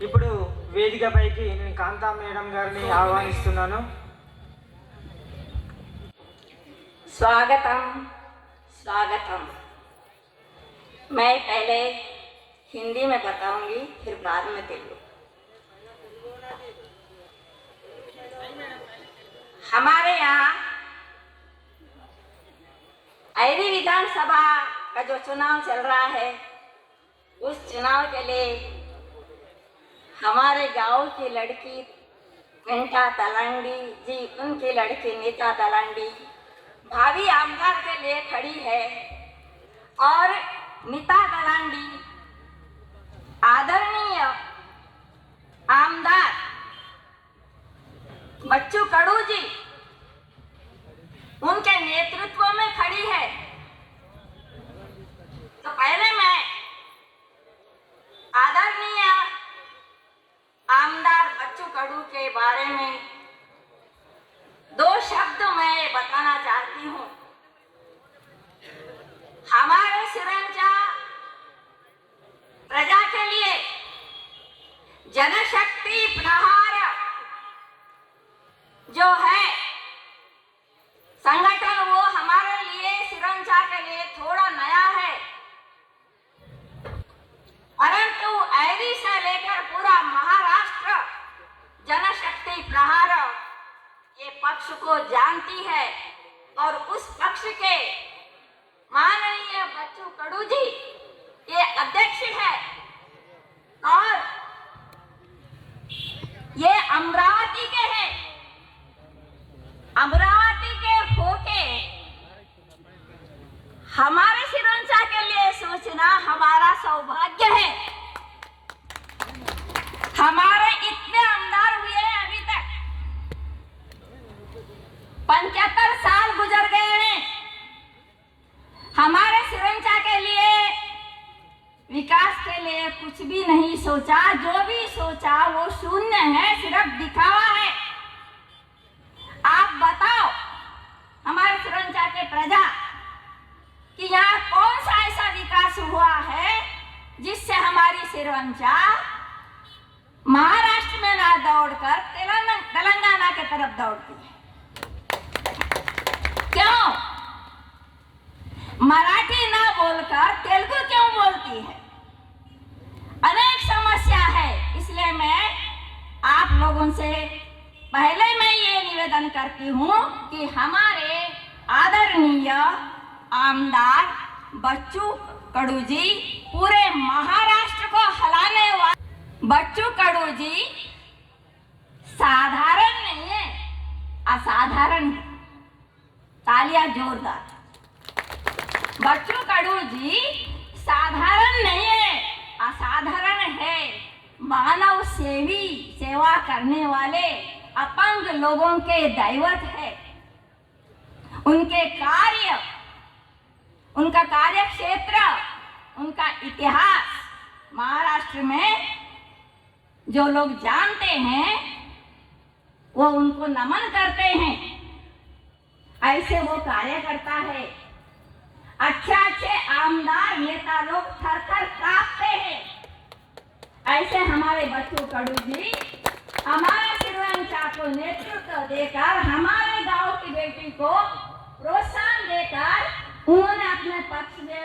ఇప్పుడు వేదికపైకి నేను కాంతా మేడం గారిని ఆహ్వానిస్తున్నాను. स्वागतम स्वागतम। मैं पहले हिंदी में बताऊंगी, फिर बाद में तेलुगु। हमारे यहाँ ऐरी विधानसभा का जो चुनाव चल रहा है, उस चुनाव के लिए हमारे गांव की लड़की घंटा तलंडी जी, उनकी लड़की नीता तलंडी भावी आमदार के लिए खड़ी है। और नीता तलंडी आदरणीय आमदार बच्चू कडू जी उनके नेतृत्व में खड़ी है। तो पहले मैं आदरणीय आमदार बच्चू कडू के बारे में 2 शब्द मैं बताना चाहती हूँ। हमारे सिरंजा प्रजा के लिए जनशक्ति प्रहार जो है संगठन, वो हमारे लिए सिरंजा के लिए थोड़ा नया है, परंतु ऐरी से लेकर पूरा महाराष्ट्र जनशक्ति प्रहार ये पक्ष को जानती है। और उस पक्ष के माननीय बच्चू कडू जी ये अध्यक्ष है। और ये अमरावती के हैं। अमरावती के होके हमारे सिरंजा के लिए सोचना हमारा सौभाग्य है। हमारे इतने आमदार हुए अभी तक 75 साल गुजर गए हैं। हमारे सिरंजा के लिए विकास के लिए कुछ भी नहीं सोचा। जो भी सोचा वो शून्य है, सिर्फ दिखावा है। आप बताओ हमारे सिरंजा के प्रजा कि यहाँ कौन सा ऐसा विकास हुआ है जिससे हमारी सिरंजा महाराष्ट्र में ना दौड़कर तेलंगाना के तरफ दौड़ती है? क्यों? मराठी ना बोलकर तेलुगु क्यों बोलती है? अनेक समस्या है। इसलिए मैं आप लोगों से पहले मैं ये निवेदन करती हूँ कि हमारे आदरणीय आमदार बच्चू कडू जी पूरे महाराष्ट्र को हिलाने वाले बच्चू कडू जी साधारण नहीं है, असाधारण है। तालियां जोरदार। बच्चू कडू जी साधारण नहीं है, असाधारण है। मानव सेवी सेवा करने वाले अपंग लोगों के दैवत है। उनके कार्य, उनका कार्य क्षेत्र, उनका इतिहास महाराष्ट्र में जो लोग जानते हैं वो उनको नमन करते हैं। ऐसे वो कार्य करता है। अच्छे आमदार नेता लोग थर थर कांपते हैं। ऐसे हमारे बच्चू कडू जी हमारे सिरंजा को नेतृत्व देकर, हमारे गांव की बेटी को प्रोत्साहन देकर, उन्होंने अपने पक्ष में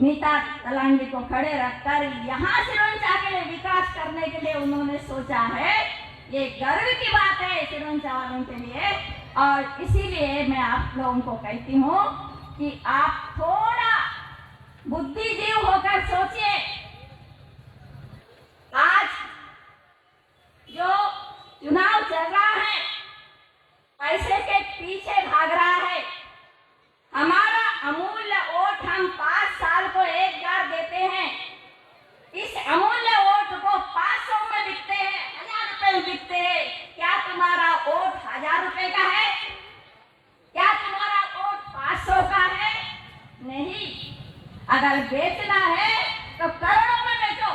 नीता तलंडी को खड़े रखकर यहाँ सिरंजा के लिए विकास करने के लिए उन्होंने सोचा है। ये गर्व की बात है सिरंजा वालों के लिए। और इसीलिए मैं आप लोगों को कहती हूँ कि आप थोड़ा बुद्धिजीव होकर सोचिए। आज जो चुनाव चल रहा है, पैसे के पीछे भाग रहा है। हमारा अमूल्य वोट हम 5 साल को एक बार देते हैं। इस अमूल्य वोट को 500 में बिकते हैं, 1000 रुपए में बिकते हैं। क्या तुम्हारा वोट 1000 रुपए का है? क्या तुम्हारा वोट 500 का है? नहीं। अगर बेचना है तो करोड़ों में बेचो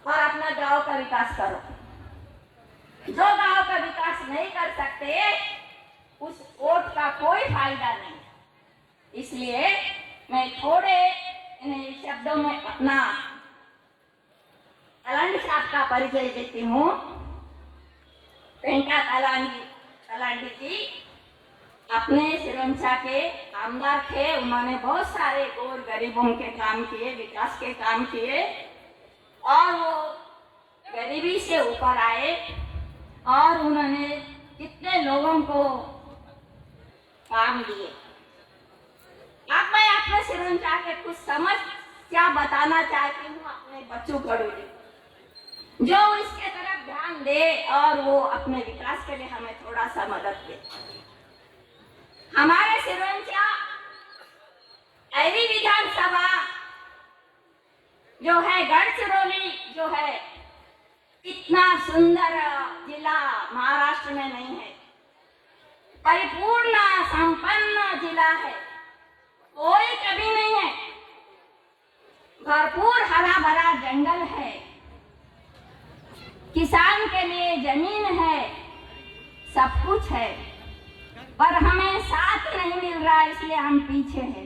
और अपना गांव का विकास करो। जो गांव का विकास नहीं कर सकते उस वोट का कोई फायदा नहीं। इसलिए मैं थोड़े इन शब्दों में अपना आपका परिचय देती हूँ। वेंकट तलांडी जी अपने सिरंचा के आमदार थे। उन्होंने बहुत सारे गौर गरीबों के काम किए, विकास के काम किए, और वो गरीबी से ऊपर आए और उन्होंने कितने लोगों को काम दिए। अब मैं अपने सिरंचा के कुछ समस्या बताना चाहती हूँ अपने बच्चों कड़ू जो इसके तरफ ध्यान दे और वो अपने विकास के लिए हमें थोड़ा सा मदद दे। हमारे सिरंचा ऐरी विधानसभा जो है, गढ़चिरौली जो है, इतना सुंदर जिला महाराष्ट्र में नहीं है। परिपूर्ण संपन्न जिला है, कोई कभी नहीं है। भरपूर हरा भरा जंगल है, किसान के लिए जमीन है, सब कुछ है, पर हमें साथ नहीं मिल रहा, इसलिए हम पीछे हैं।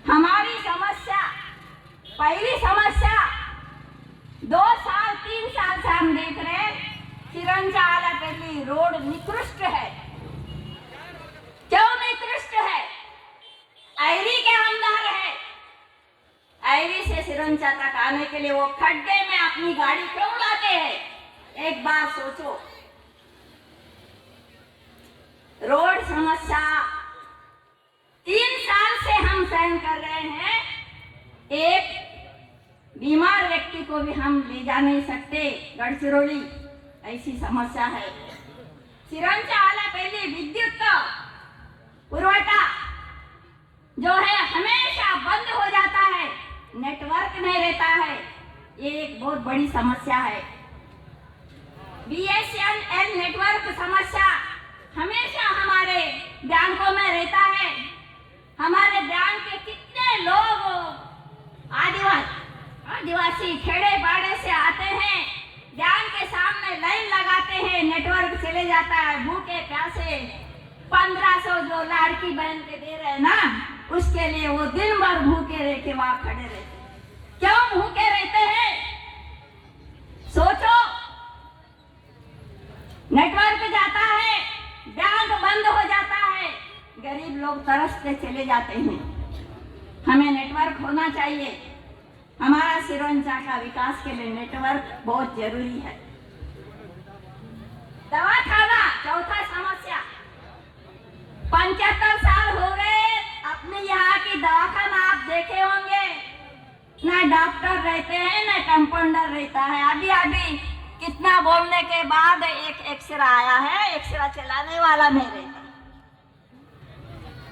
हमारी समस्या, पहली समस्या 2 साल 3 साल से हम देख रहे हैं, सिरंचा आलापल्ली रोड निकृष्ट है। क्यों निकृष्ट है? ऐरी के आमदार है, ऐरी से सिरंचा तक आने के लिए वो खड्डे में अपनी गाड़ी क्यों लाते हैं? एक बार सोचो। रोड समस्या 3 साल से हम सहन कर रहे हैं। एक बीमार व्यक्ति को भी हम ले जा नहीं सकते गढ़चिरौली, ऐसी समस्या है। सिरंचा आलापल्ली विद्युत का पुरवठा जो है हमेशा बंद हो जाता है, नेटवर्क नहीं रहता है, ये एक बहुत बड़ी समस्या है। BSNL नेटवर्क समस्या हमेशा हमारे बैंकों में रहता है। हमारे बैंक के कितने लोग आदिवासी खेड़े बाड़े से आते हैं, बैंक के सामने लाइन लगाते हैं, नेटवर्क चले जाता है, भूखे प्यासे 1500 जो लड़की बहन के दे रहे हैं ना, उसके लिए वो दिन भर भूखे रह के वहां खड़े रहते हैं। क्यों भूखे रहते हैं? सोचो, नेटवर्क जाता है, बैंक बंद हो जाता है, गरीब लोग तरसते चले जाते हैं। हमें नेटवर्क होना चाहिए। हमारा सिरंचा का विकास के लिए नेटवर्क बहुत जरूरी है। दवाखाना, चौथा समस्या। 75 साल हो गए, अपने यहाँ की दवाखाना आप देखे होंगे, ना डॉक्टर रहते हैं ना कंपाउंडर रहता है। अभी अभी कितना बोलने के बाद एक एक्सरा आया है, एक्सरा चलाने वाला नहीं रहता।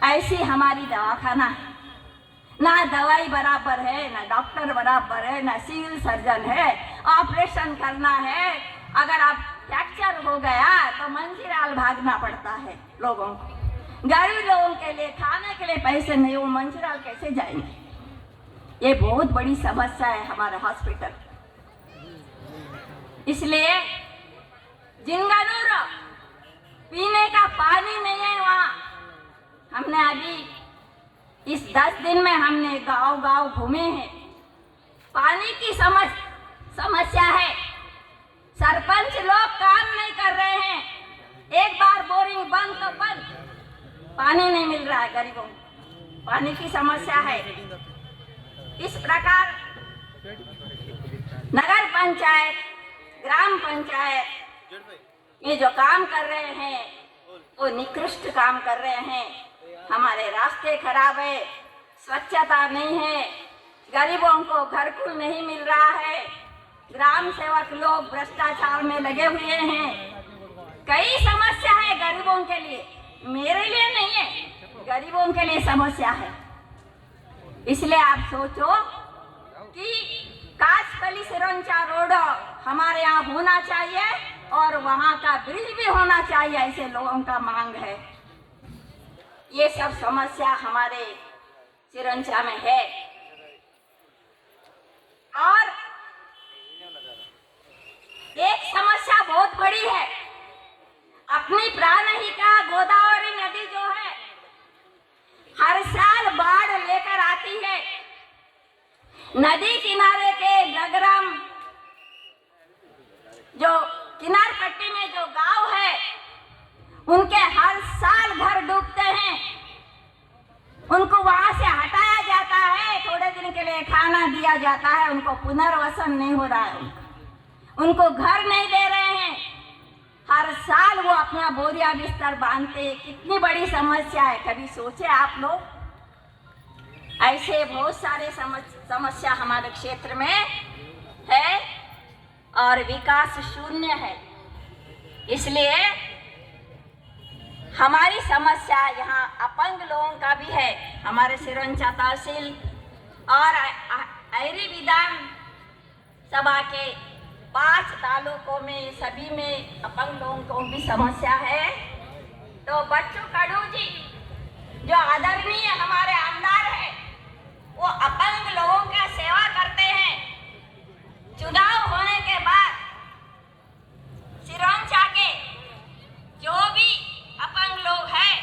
ऐसी हमारी दवाखाना है, ना दवाई बराबर है, ना डॉक्टर बराबर है, ना सिविल सर्जन है। ऑपरेशन करना है, अगर आप फ्रैक्चर हो गया तो मंजीराल भागना पड़ता है लोगों को। गरीब लोगों के लिए खाने के लिए पैसे नहीं, वो मंजीराल कैसे जाएंगे? ये बहुत बड़ी समस्या है हमारे हॉस्पिटल। इसलिए जिंगानूर पीने का पानी नहीं है वहाँ। हमने अभी इस 10 दिन में हमने गांव-गांव घूमे हैं, पानी की समस्या है। सरपंच लोग काम नहीं कर रहे हैं, एक बार बोरिंग बंद तो बंद, पानी नहीं मिल रहा है गरीबों को, पानी की समस्या है। इस प्रकार नगर पंचायत, ग्राम पंचायत ये जो काम कर रहे हैं वो निकृष्ट काम कर रहे हैं। हमारे रास्ते खराब है, स्वच्छता नहीं है, गरीबों को घरकुल नहीं मिल रहा है, ग्राम सेवक लोग भ्रष्टाचार में लगे हुए हैं। कई समस्या है गरीबों के लिए, मेरे लिए नहीं है, गरीबों के लिए समस्या है। इसलिए आप सोचो कि कासपल्ली सिरंचा रोड हमारे यहाँ होना चाहिए और वहाँ का ब्रिज भी होना चाहिए, ऐसे लोगों का मांग है। ये सब समस्या हमारे सिरंचा में है। और एक समस्या बहुत बड़ी है, अपनी प्राणहिता गोदावरी नदी जो है हर साल बाढ़ लेकर आती है। नदी किनारे के नगरम जाता है, उनको पुनर्वसन नहीं हो रहा है, उनको घर नहीं दे रहे हैं। हर साल वो अपना बोरिया बिस्तर बांधते, कितनी बड़ी समस्या है। कभी सोचे आप लोग? ऐसे बहुत सारे समस्या हमारे क्षेत्र में है और विकास शून्य है। इसलिए हमारी समस्या यहाँ अपंग लोगों का भी है। हमारे सिरंचा तहसील और ऐरी विधान सभा के 5 तालुकों में सभी में अपंग लोगों को भी समस्या है। तो बच्चू कडू जी जो आदरणीय हमारे आमदार है, वो अपंग लोगों का सेवा करते हैं। चुनाव होने के बाद सिरंचा के जो भी अपंग लोग हैं,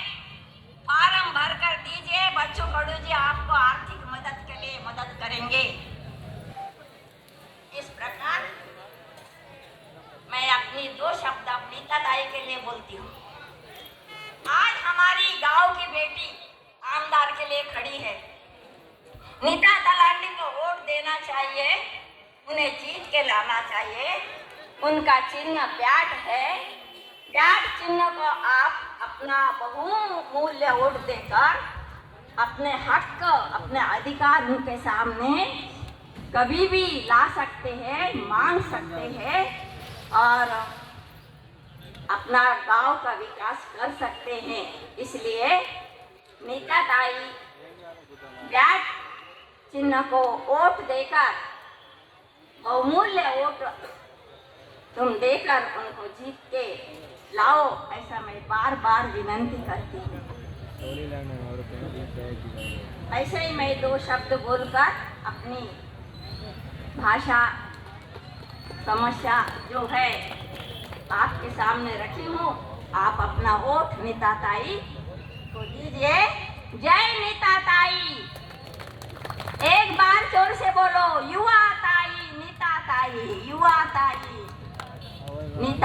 फार्म भर कर दीजिए, बच्चू कडू जी आपको आर्थिक मदद के लिए मदद करेंगे। इस प्रकार मैं अपनी 2 शब्द अपनी नीताताई के लिए बोलती हूँ। आज हमारी गांव की बेटी आमदार के लिए खड़ी है। नीता तलांडी को वोट देना चाहिए, उन्हें जीत के लाना चाहिए। उनका चिन्ह बैट है। बैट चिन्ह को आप अपना बहुमूल्य वोट देकर अपने हक, अपने अधिकार उनके सामने कभी भी ला सकते हैं, मांग सकते हैं और अपना गांव का विकास कर सकते हैं। इसलिए नीताताई बैट चिन्ह को वोट देकर, बहुमूल्य वोट तुम देकर उनको जीत के लाओ, ऐसा मैं बार बार विनंती करती हूँ। ऐसे ही मैं 2 शब्द बोलकर अपनी भाषा समस्या जो है आपके सामने रखी हूँ। आप अपना वोट नीताताई को दीजिए। जय नीताताई। एक बार जोर से बोलो, युवा ताई नीताताई, युवा ताई नीता